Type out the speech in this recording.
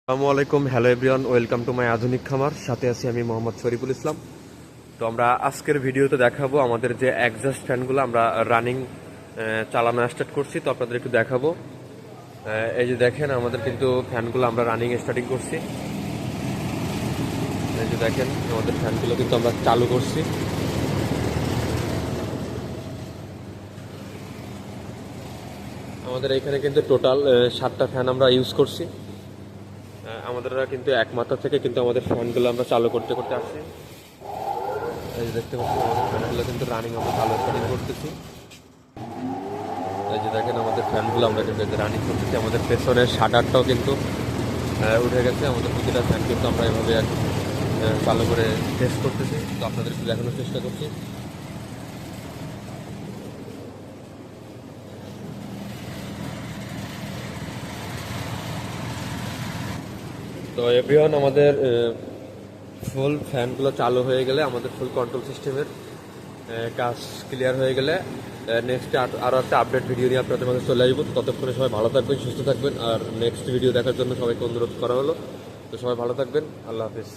আসসালামু আলাইকুম, hello everyone, welcome to my আধুনিক খামার। সাথে আছি আমি মোহাম্মদ শরীফুল ইসলাম। তো আমরা আজকের ভিডিওতে দেখাবো আমাদের যে এক্সস্ট ফ্যানগুলো আমরা রানিং চালানো স্টার্ট করছি। তো আপনাদের একটু দেখাবো। এই যে দেখেন, আমাদের কিন্তু ফ্যানগুলো আমরা রানিং স্টার্টিং করছি। এই যে দেখেন, আমাদের ফ্যানগুলো কিন্তু আমরা চালু করছি। আমাদের এখানে কিন্তু টোটাল 7টা ফ্যান আমরা ইউজ করছি। আমাদের কিন্তু এক মাথা থেকে কিন্তু আমাদের ফ্যানগুলো আমরা চালু করতে করতে আসছি। এই যে দেখতে পাচ্ছি, আমাদের ফ্যানগুলো কিন্তু রানিং আমরা চালু স্টার্টিং করতেছি। এই যে দেখেন, আমাদের ফ্যানগুলো আমরা কিন্তু রানিং করতেছি। আমাদের পেছনের শাটারটাও কিন্তু উঠে গেছে। আমাদের প্রতিটা ফ্যান কিন্তু আমরা এভাবে আর কি চালু করে টেস্ট করতেছি। তো আপনাদের একটু দেখানোর চেষ্টা করছি। তো এভরিওয়ান, আমাদের ফুল ফ্যানগুলো চালু হয়ে গেলে, আমাদের ফুল কন্ট্রোল সিস্টেমের কাজ ক্লিয়ার হয়ে গেলে নেক্সট আরও একটা আপডেট ভিডিও নিয়ে আপনাদের মাঝে চলে আসবো। ততক্ষণে সবাই ভালো থাকবেন, সুস্থ থাকবেন। আর নেক্সট ভিডিও দেখার জন্য সবাইকে অনুরোধ করা হলো। তো সবাই ভালো থাকবেন, আল্লাহ হাফিজ।